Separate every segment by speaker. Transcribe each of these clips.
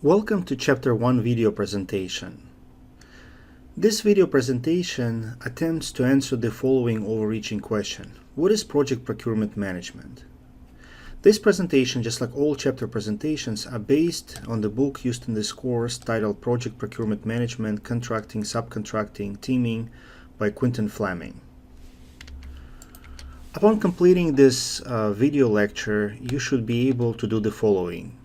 Speaker 1: Welcome to Chapter 1 video presentation. This video presentation attempts to answer the following overreaching question. What is project procurement management? This presentation, just like all chapter presentations, are based on the book used in this course titled Project Procurement Management, Contracting, Subcontracting, Teaming by Quinton Fleming. Upon completing this video lecture, you should be able to do the following.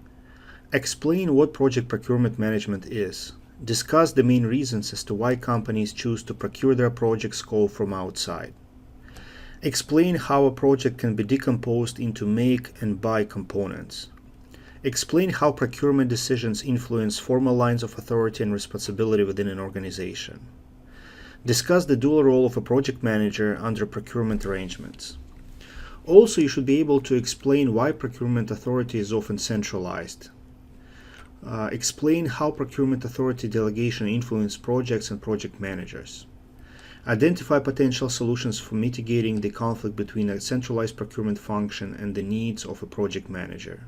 Speaker 1: Explain what project procurement management is. Discuss the main reasons as to why companies choose to procure their project scope from outside. Explain how a project can be decomposed into make and buy components. Explain how procurement decisions influence formal lines of authority and responsibility within an organization. Discuss the dual role of a project manager under procurement arrangements. Also, you should be able to explain why procurement authority is often centralized. Explain how procurement authority delegation influence projects and project managers. Identify potential solutions for mitigating the conflict between a centralized procurement function and the needs of a project manager.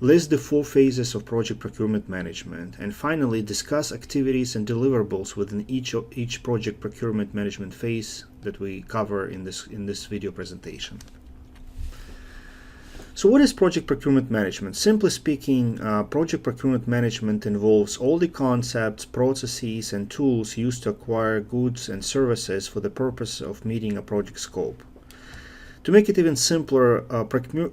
Speaker 1: List the 4 phases of project procurement management, and finally discuss activities and deliverables within each project procurement management phase that we cover in this video presentation. So what is project procurement management? Simply speaking, project procurement management involves all the concepts, processes, and tools used to acquire goods and services for the purpose of meeting a project scope. To make it even simpler,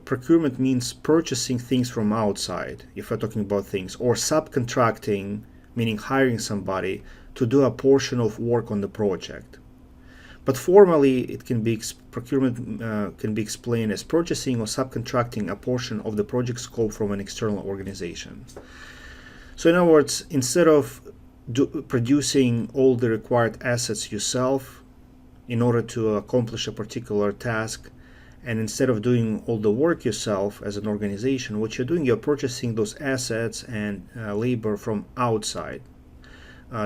Speaker 1: procurement means purchasing things from outside, if we're talking about things, or subcontracting, meaning hiring somebody to do a portion of work on the project. But formally, procurement can be explained as purchasing or subcontracting a portion of the project scope from an external organization. So in other words, instead of producing all the required assets yourself in order to accomplish a particular task, and instead of doing all the work yourself as an organization, what you're doing, you're purchasing those assets and labor from outside.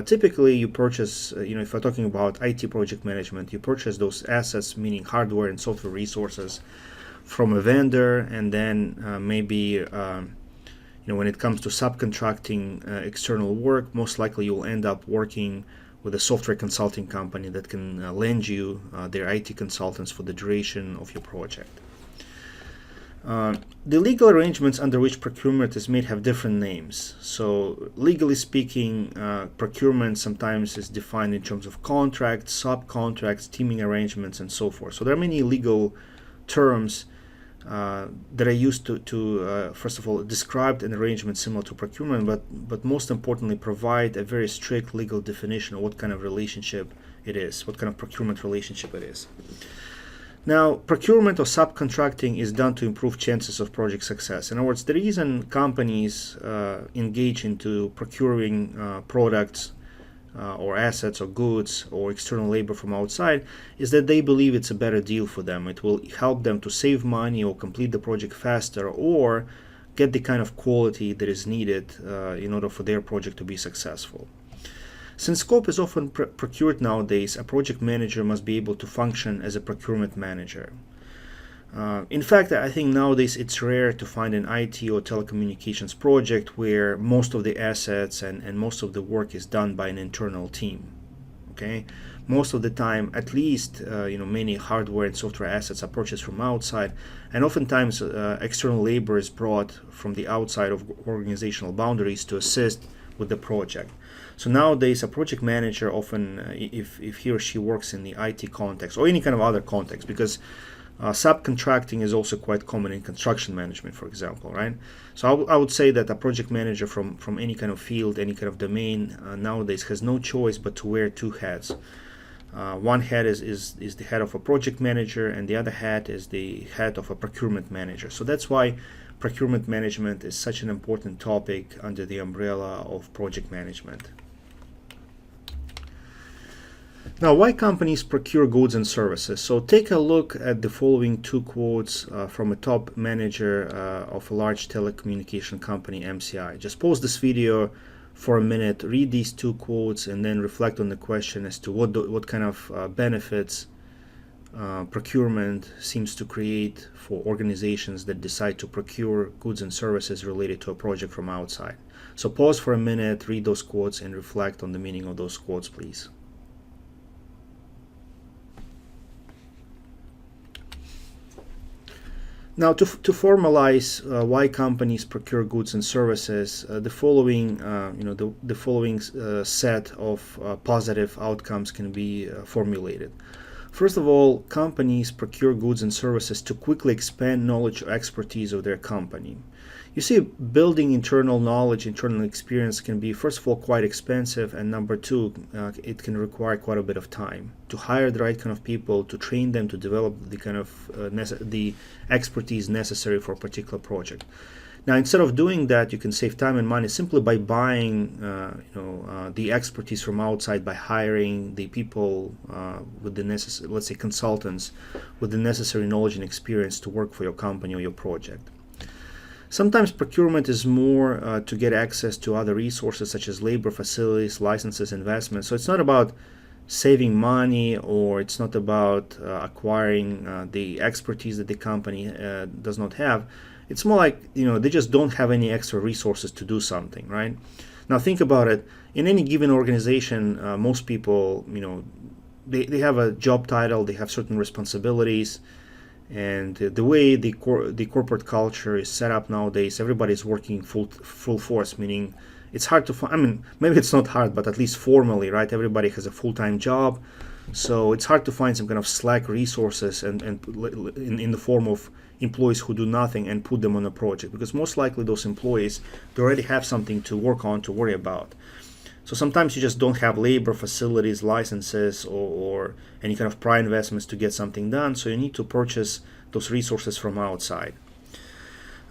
Speaker 1: Typically, you purchase, if we're talking about IT project management, you purchase those assets, meaning hardware and software resources, from a vendor, and then maybe, when it comes to subcontracting external work, most likely you'll end up working with a software consulting company that can lend you their IT consultants for the duration of your project. The legal arrangements under which procurement is made have different names. So legally speaking, procurement sometimes is defined in terms of contracts, subcontracts, teaming arrangements, and so forth. So there are many legal terms that are used to first of all, describe an arrangement similar to procurement, but most importantly, provide a very strict legal definition of what kind of relationship it is, what kind of procurement relationship it is. Now, procurement or subcontracting is done to improve chances of project success. In other words, the reason companies engage into procuring products or assets or goods or external labor from outside is that they believe it's a better deal for them. It will help them to save money or complete the project faster or get the kind of quality that is needed in order for their project to be successful. Since scope is often procured nowadays, a project manager must be able to function as a procurement manager. In fact, I think nowadays it's rare to find an IT or telecommunications project where most of the assets and most of the work is done by an internal team. Okay, most of the time, at least, many hardware and software assets are purchased from outside, and oftentimes external labor is brought from the outside of organizational boundaries to assist with the project. So nowadays, a project manager often, if he or she works in the IT context or any kind of other context, because subcontracting is also quite common in construction management, for example, right? So I would say that a project manager from any kind of field, any kind of domain nowadays has no choice but to wear 2 hats. One hat is the head of a project manager, and the other hat is the head of a procurement manager. So that's why procurement management is such an important topic under the umbrella of project management. Now, why companies procure goods and services? So take a look at the following 2 quotes from a top manager of a large telecommunication company, MCI. Just pause this video for a minute, read these 2 quotes, and then reflect on the question as to what kind of benefits procurement seems to create for organizations that decide to procure goods and services related to a project from outside. So pause for a minute, read those quotes, and reflect on the meaning of those quotes, please. Now, to formalize why companies procure goods and services, the following, set of positive outcomes can be formulated. First of all, companies procure goods and services to quickly expand knowledge or expertise of their company. You see, building internal knowledge, internal experience can be, first of all, quite expensive, and number two, it can require quite a bit of time to hire the right kind of people, to train them, to develop the kind of the expertise necessary for a particular project. Now, instead of doing that, you can save time and money simply by buying, the expertise from outside, by hiring the people with the necessary, let's say, consultants with the necessary knowledge and experience to work for your company or your project. Sometimes procurement is more to get access to other resources such as labor, facilities, licenses, investments. So it's not about saving money, or it's not about acquiring the expertise that the company does not have. It's more like, they just don't have any extra resources to do something, right? Now think about it. In any given organization, most people, they have a job title, they have certain responsibilities. And the way the corporate culture is set up nowadays, everybody's working full force, meaning it's hard to find, maybe it's not hard, but at least formally, right? Everybody has a full-time job, so it's hard to find some kind of slack resources and in the form of employees who do nothing and put them on a project, because most likely those employees, they already have something to work on, to worry about. So sometimes you just don't have labor, facilities, licenses, or any kind of prior investments to get something done. So you need to purchase those resources from outside.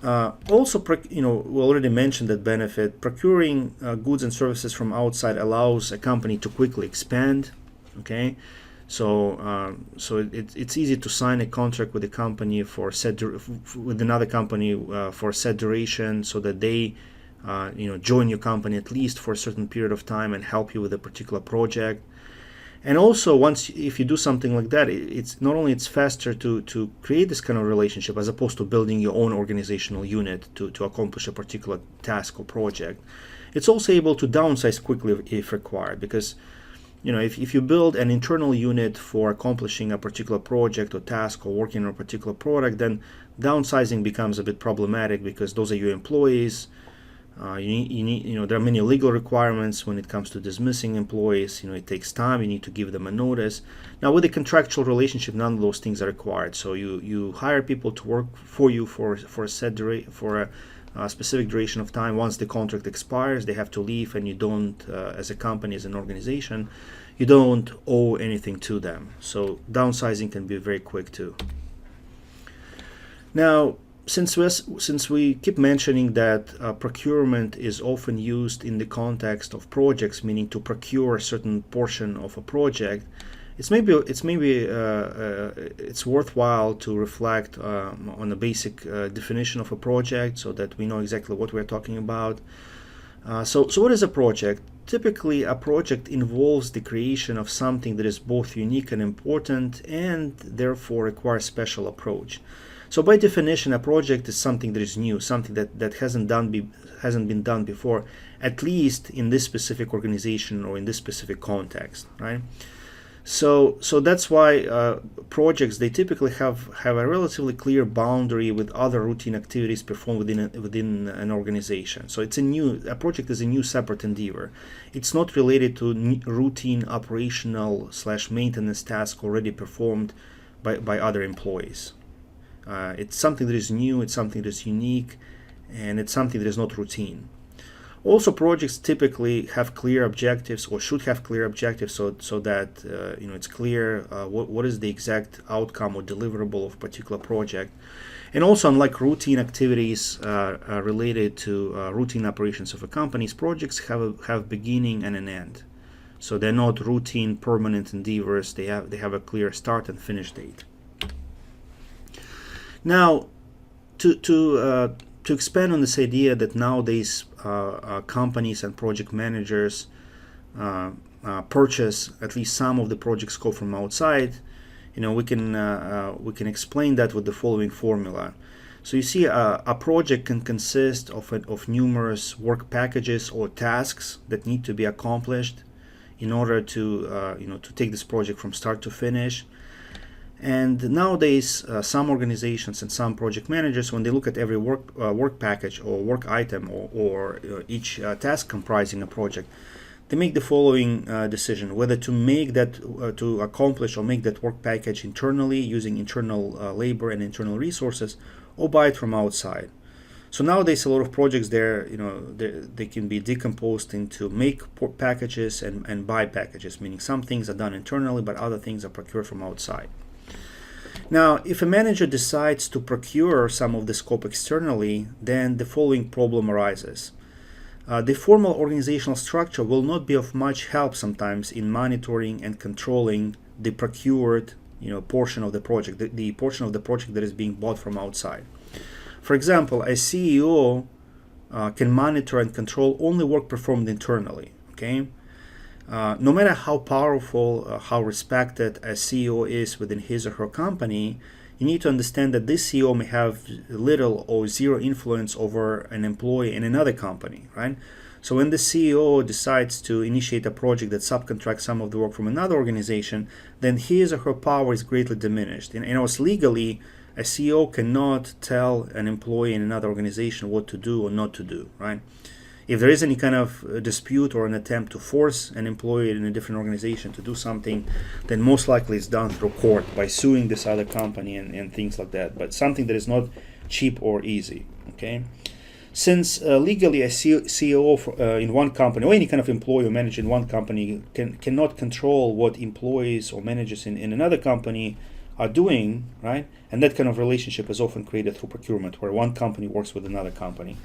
Speaker 1: Also, we already mentioned that benefit. Procuring goods and services from outside allows a company to quickly expand. Okay, so it's easy to sign a contract with a company with another company for a set duration, so that they join your company at least for a certain period of time and help you with a particular project. And also, if you do something like that, it's not only it's faster to create this kind of relationship as opposed to building your own organizational unit to accomplish a particular task or project. It's also able to downsize quickly if required, because if you build an internal unit for accomplishing a particular project or task or working on a particular product, then downsizing becomes a bit problematic, because those are your employees. You need, there are many legal requirements when it comes to dismissing employees. It takes time. You need to give them a notice. Now, with a contractual relationship, none of those things are required. So you hire people to work for you for a specific duration of time. Once the contract expires, they have to leave, and you don't, as a company, as an organization, you don't owe anything to them. So downsizing can be very quick too. Now, since we keep mentioning that procurement is often used in the context of projects, meaning to procure a certain portion of a project, it's worthwhile to reflect on the basic definition of a project, so that we know exactly what we're talking about. So what is a project? Typically, a project involves the creation of something that is both unique and important, and therefore requires special approach. So by definition, a project is something that is new, something that hasn't been done before, at least in this specific organization or in this specific context, right? So that's why projects, they typically have a relatively clear boundary with other routine activities performed within an organization. So a project is a new separate endeavor. It's not related to routine operational / maintenance tasks already performed by other employees. It's something that is new, it's something that is unique, and it's something that is not routine. Also, projects typically have clear objectives, or should have clear objectives, so that it's clear what is the exact outcome or deliverable of a particular project. And also, unlike routine activities related to routine operations of a company's, projects have beginning and an end. So they're not routine permanent endeavors. They have a clear start and finish date. Now, to expand on this idea that nowadays companies and project managers purchase at least some of the project scope from outside, we can explain that with the following formula. So you see, a project can consist of numerous work packages or tasks that need to be accomplished in order to to take this project from start to finish. And nowadays, some organizations and some project managers, when they look at every work package or work item or each task comprising a project, they make the following decision: whether to make that, to accomplish or make that work package internally using internal labor and internal resources, or buy it from outside. So nowadays, a lot of projects they can be decomposed into make packages and buy packages, meaning some things are done internally, but other things are procured from outside. Now, if a manager decides to procure some of the scope externally, then the following problem arises. The formal organizational structure will not be of much help sometimes in monitoring and controlling the procured portion of the project, the portion of the project that is being bought from outside. For example, a CEO can monitor and control only work performed internally. Okay, no matter how powerful, how respected a CEO is within his or her company, you need to understand that this CEO may have little or zero influence over an employee in another company, right? So when the CEO decides to initiate a project that subcontracts some of the work from another organization, then his or her power is greatly diminished. And it's legally, a CEO cannot tell an employee in another organization what to do or not to do, right? If there is any kind of dispute or an attempt to force an employee in a different organization to do something, then most likely it's done through court by suing this other company and things like that. But something that is not cheap or easy. Okay, since legally a CEO in one company or any kind of employee or manager in one company cannot control what employees or managers in another company are doing, right? And that kind of relationship is often created through procurement, where one company works with another company.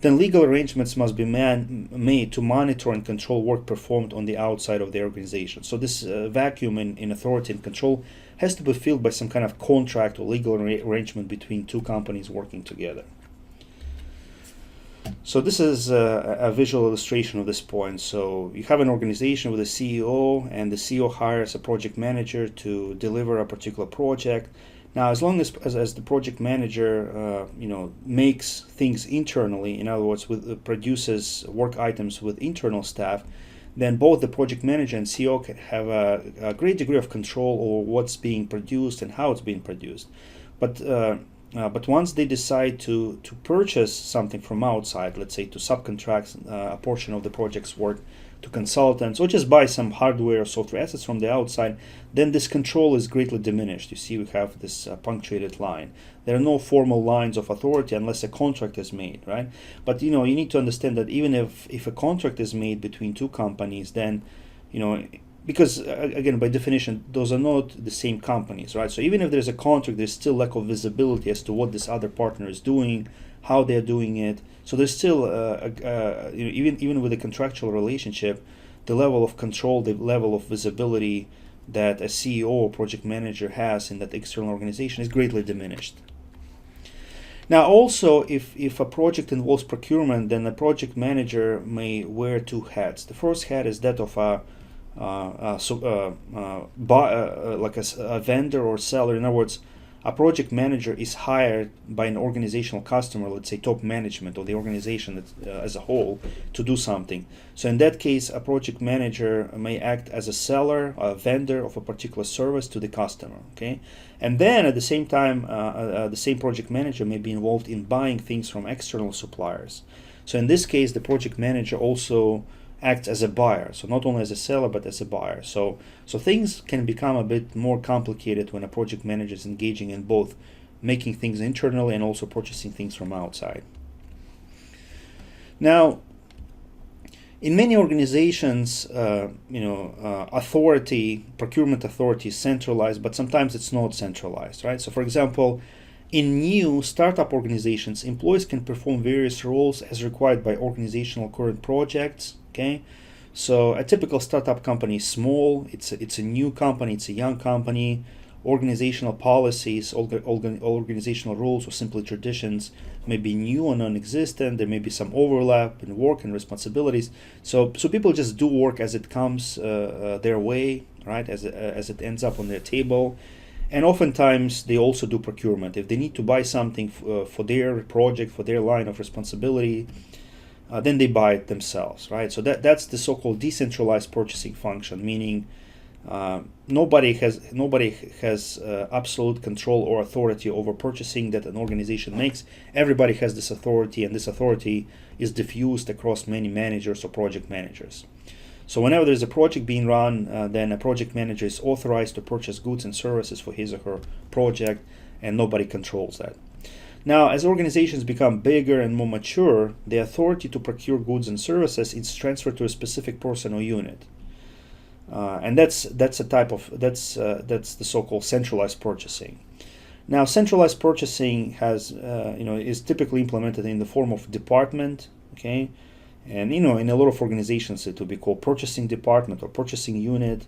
Speaker 1: Then legal arrangements must be made to monitor and control work performed on the outside of the organization. So this vacuum in authority and control has to be filled by some kind of contract or legal arrangement between two companies working together. So this is a visual illustration of this point. So you have an organization with a CEO, and the CEO hires a project manager to deliver a particular project. Now, as long as the project manager makes things internally, in other words, produces work items with internal staff, then both the project manager and CEO can have a great degree of control over what's being produced and how it's being produced. But once they decide to purchase something from outside, let's say to subcontract a portion of the project's work to consultants, or just buy some hardware or software assets from the outside, then this control is greatly diminished. You see, we have this punctuated line. There are no formal lines of authority unless a contract is made, right? But you need to understand that even if a contract is made between two companies, then because again, by definition, those are not the same companies, right? So even if there's a contract, there's still lack of visibility as to what this other partner is doing, how they're doing it. So there's still even with a contractual relationship, the level of control, the level of visibility that a CEO or project manager has in that external organization is greatly diminished. Now, also, if a project involves procurement, then a project manager may wear two hats. The first hat is that of a vendor or seller. In other words, a project manager is hired by an organizational customer, let's say top management or the organization as a whole, to do something. So in that case, a project manager may act as a seller, a vendor of a particular service to the customer. Okay, and then at the same time, the same project manager may be involved in buying things from external suppliers. So in this case, the project manager also acts as a buyer, so not only as a seller but as a buyer. So things can become a bit more complicated when a project manager is engaging in both making things internally and also purchasing things from outside. Now, in many organizations, procurement authority is centralized, but sometimes it's not centralized, right? So for example, in new startup organizations, employees can perform various roles as required by organizational current projects. Okay, so a typical startup company is small. It's a new company. It's a young company. Organizational policies, organizational rules, or simply traditions may be new or non-existent. There may be some overlap in work and responsibilities. So people just do work as it comes their way, right? As it ends up on their table. And oftentimes they also do procurement. If they need to buy something for their project, for their line of responsibility, then they buy it themselves, right? So that's the so-called decentralized purchasing function, meaning nobody has absolute control or authority over purchasing that an organization makes. Everybody has this authority, and this authority is diffused across many managers or project managers. So whenever there's a project being run, then a project manager is authorized to purchase goods and services for his or her project, and nobody controls that. Now, as organizations become bigger and more mature, the authority to procure goods and services is transferred to a specific person or unit, and that's the so-called centralized purchasing. Now, centralized purchasing is typically implemented in the form of department, okay. And in a lot of organizations it will be called purchasing department or purchasing unit.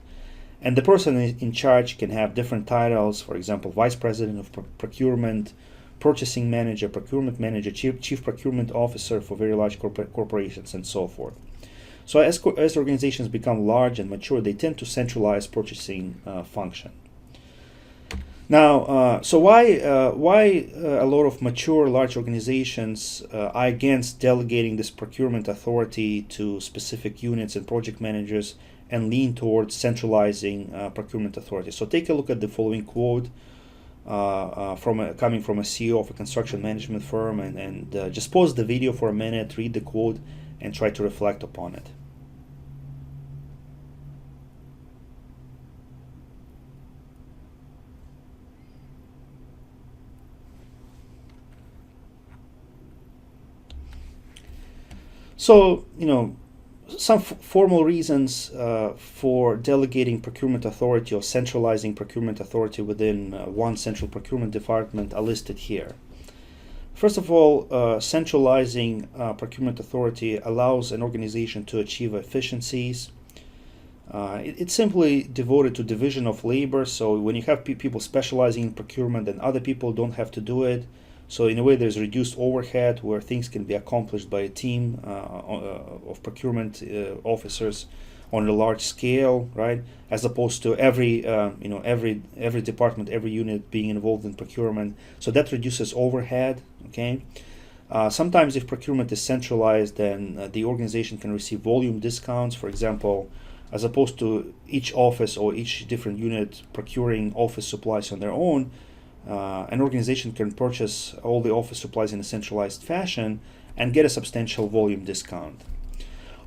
Speaker 1: And the person in charge can have different titles, for example, vice president of procurement, purchasing manager, procurement manager, chief procurement officer for very large corporations, and so forth. So as organizations become large and mature, they tend to centralize purchasing function. Now, so why a lot of mature large organizations are against delegating this procurement authority to specific units and project managers and lean towards centralizing procurement authority? So take a look at the following quote coming from a CEO of a construction management firm, and just pause the video for a minute, read the quote, and try to reflect upon it. So, some formal reasons for delegating procurement authority or centralizing procurement authority within one central procurement department are listed here. First of all, centralizing procurement authority allows an organization to achieve efficiencies. It's simply devoted to division of labor, so when you have people specializing in procurement, then other people don't have to do it. So in a way, there's reduced overhead where things can be accomplished by a team of procurement officers on a large scale, right? As opposed to every department, every unit being involved in procurement. So that reduces overhead. Okay. Sometimes, if procurement is centralized, then the organization can receive volume discounts. For example, as opposed to each office or each different unit procuring office supplies on their own, an organization can purchase all the office supplies in a centralized fashion and get a substantial volume discount.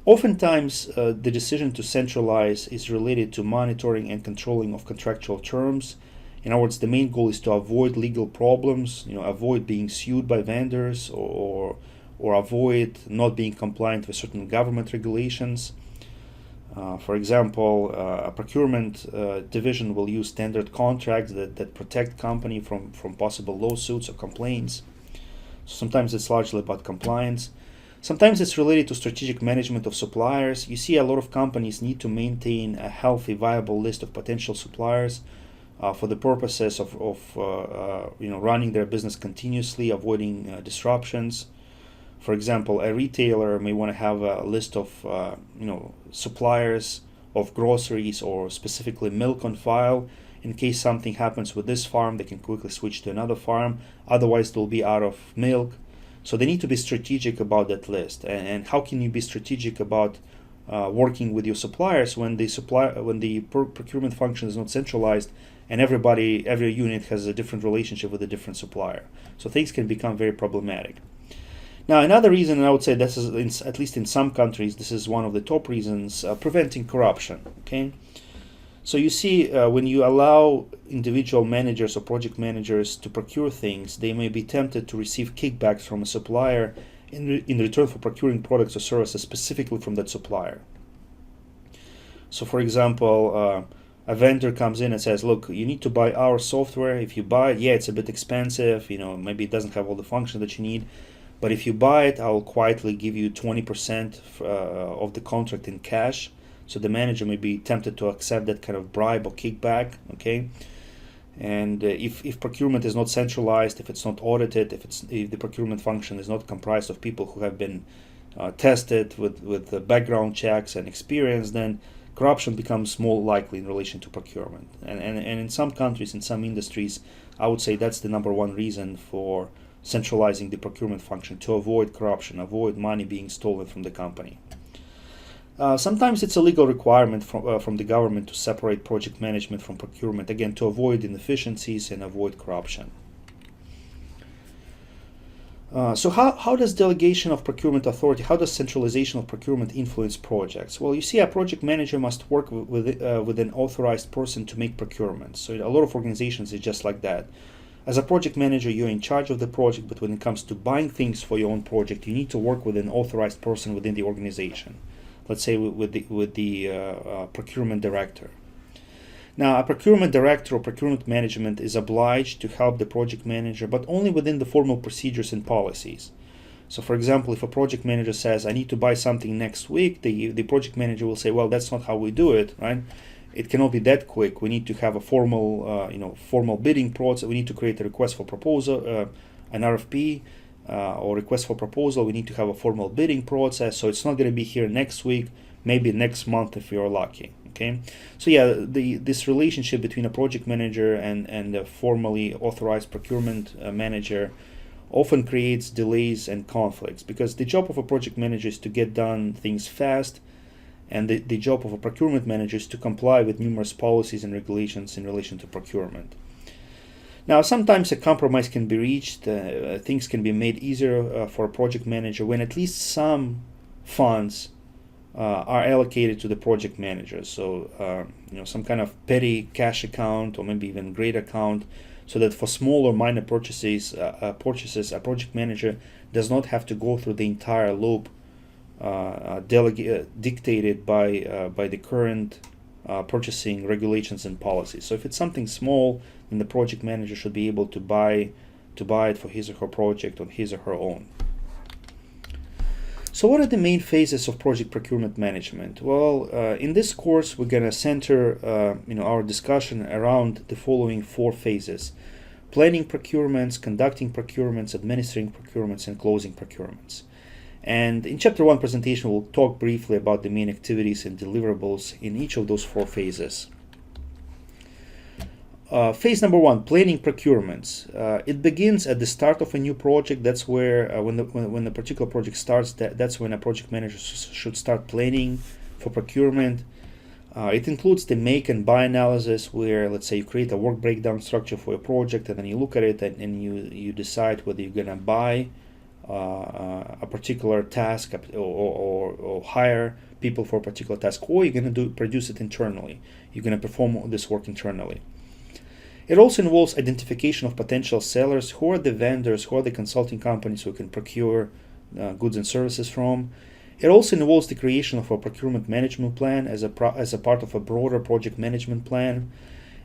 Speaker 1: Oftentimes, the decision to centralize is related to monitoring and controlling of contractual terms. In other words, the main goal is to avoid legal problems, avoid being sued by vendors or avoid not being compliant with certain government regulations. For example, a procurement division will use standard contracts that protect company from possible lawsuits or complaints. So sometimes it's largely about compliance. Sometimes it's related to strategic management of suppliers. You see a lot of companies need to maintain a healthy, viable list of potential suppliers for the purposes of running their business continuously, avoiding disruptions. For example, a retailer may want to have a list of suppliers of groceries or specifically milk on file. In case something happens with this farm, they can quickly switch to another farm. Otherwise, they'll be out of milk. So they need to be strategic about that list. And how can you be strategic about working with your suppliers when the procurement function is not centralized and every unit has a different relationship with a different supplier? So things can become very problematic. Now, another reason, and I would say this is, at least in some countries, this is one of the top reasons, preventing corruption. Okay, so you see, when you allow individual managers or project managers to procure things, they may be tempted to receive kickbacks from a supplier in return for procuring products or services specifically from that supplier. So, for example, a vendor comes in and says, "Look, you need to buy our software. If you buy it, yeah, it's a bit expensive. Maybe it doesn't have all the functions that you need. But if you buy it, I'll quietly give you 20% of the contract in cash." So the manager may be tempted to accept that kind of bribe or kickback. Okay, and if procurement is not centralized, if it's not audited, if the procurement function is not comprised of people who have been tested with the background checks and experience, then corruption becomes more likely in relation to procurement. And in some countries, in some industries, I would say that's the number one reason for centralizing the procurement function, to avoid corruption, avoid money being stolen from the company. Sometimes it's a legal requirement from the government to separate project management from procurement, again, to avoid inefficiencies and avoid corruption. So how does delegation of procurement authority, how does centralization of procurement influence projects? Well, you see, a project manager must work with an authorized person to make procurements. So a lot of organizations is just like that. As a project manager, you're in charge of the project, but when it comes to buying things for your own project, you need to work with an authorized person within the organization. Let's say with the procurement director. Now, a procurement director or procurement management is obliged to help the project manager, but only within the formal procedures and policies. So, for example, if a project manager says, I need to buy something next week, the project manager will say, well, that's not how we do it, right? It cannot be that quick. We need to have a formal bidding process. We need to create a request for proposal, an RFP, or request for proposal. We need to have a formal bidding process. So it's not going to be here next week, maybe next month if you're lucky. Okay, so yeah, this relationship between a project manager and a formally authorized procurement manager often creates delays and conflicts, because the job of a project manager is to get done things fast, and the job of a procurement manager is to comply with numerous policies and regulations in relation to procurement. Now, sometimes a compromise can be reached, things can be made easier for a project manager when at least some funds are allocated to the project manager. So, some kind of petty cash account or maybe even great account, so that for small or minor purchases, a project manager does not have to go through the entire loop dictated by the current purchasing regulations and policies. So if it's something small, then the project manager should be able to buy it for his or her project on his or her own. So what are the main phases of project procurement management? Well, in this course, we're going to center our discussion around the following 4 phases: planning procurements, conducting procurements, administering procurements, and closing procurements. And in Chapter 1 presentation, we'll talk briefly about the main activities and deliverables in each of those 4 phases. Phase number 1, planning procurements. It begins at the start of a new project. That's where, when the particular project starts, that's when a project manager should start planning for procurement. It includes the make and buy analysis, where, let's say, you create a work breakdown structure for a project, and then you look at it and you decide whether you're going to buy a particular task or hire people for a particular task, or you're going to produce it internally. You're going to perform this work internally. It also involves identification of potential sellers, who are the vendors, who are the consulting companies who can procure goods and services from. It also involves the creation of a procurement management plan as a part of a broader project management plan.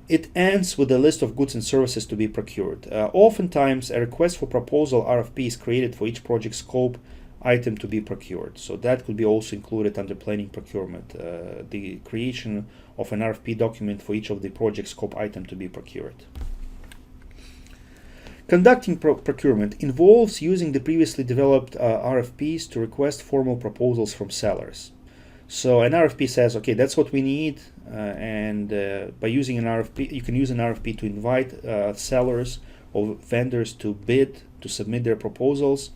Speaker 1: It ends with a list of goods and services to be procured. Oftentimes, a request for proposal RFP is created for each project scope item to be procured. So that could be also included under planning procurement, the creation of an RFP document for each of the project scope item to be procured. Conducting procurement involves using the previously developed RFPs to request formal proposals from sellers. So an RFP says, okay, that's what we need, and by using an RFP, you can use an RFP to invite sellers or vendors to bid, to submit their proposals.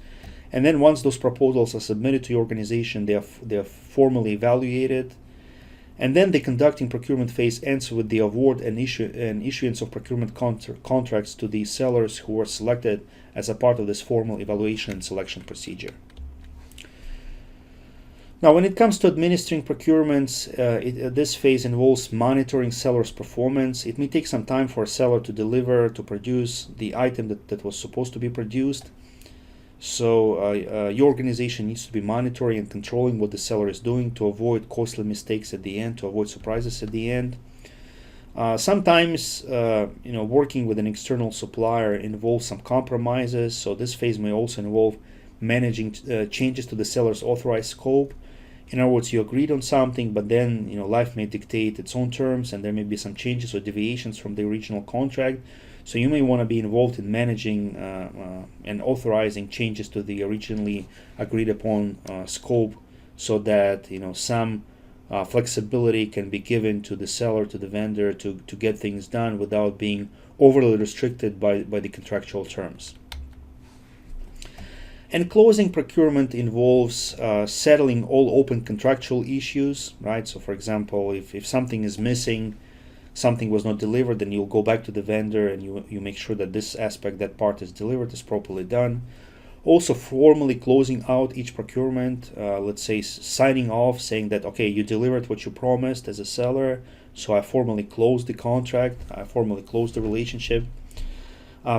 Speaker 1: And then once those proposals are submitted to your organization, they are formally evaluated. And then the conducting procurement phase ends with the award and issuance of procurement contracts to the sellers who are selected as a part of this formal evaluation and selection procedure. Now, when it comes to administering procurements, this phase involves monitoring sellers' performance. It may take some time for a seller to deliver, to produce the item that was supposed to be produced. So your organization needs to be monitoring and controlling what the seller is doing to avoid costly mistakes at the end, to avoid surprises at the end. Sometimes, working with an external supplier involves some compromises. So this phase may also involve managing changes to the seller's authorized scope. In other words, you agreed on something, but then life may dictate its own terms, and there may be some changes or deviations from the original contract. So you may want to be involved in managing and authorizing changes to the originally agreed upon scope, so that some flexibility can be given to the seller, to the vendor, to get things done without being overly restricted by the contractual terms. And closing procurement involves settling all open contractual issues, right? So for example, if something is missing, something was not delivered, then you'll go back to the vendor and you make sure that this aspect, that part is delivered, is properly done. Also formally closing out each procurement, let's say signing off, saying that, okay, you delivered what you promised as a seller, so I formally closed the contract, I formally closed the relationship.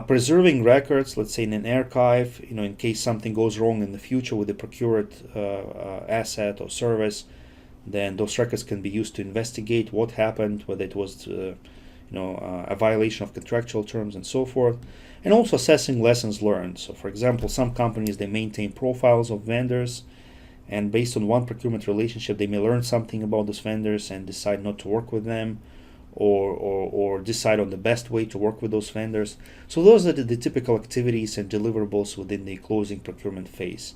Speaker 1: Preserving records, let's say in an archive, in case something goes wrong in the future with the procured asset or service, then those records can be used to investigate what happened, whether it was a violation of contractual terms and so forth. And also assessing lessons learned. So for example, some companies, they maintain profiles of vendors, and based on one procurement relationship, they may learn something about those vendors and decide not to work with them, or decide on the best way to work with those vendors. So those are the typical activities and deliverables within the closing procurement phase.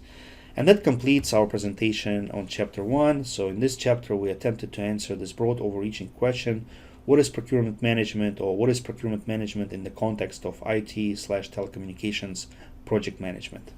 Speaker 1: And that completes our presentation on Chapter 1. So in this chapter, we attempted to answer this broad overreaching question: what is procurement management, or what is procurement management in the context of IT/telecommunications project management?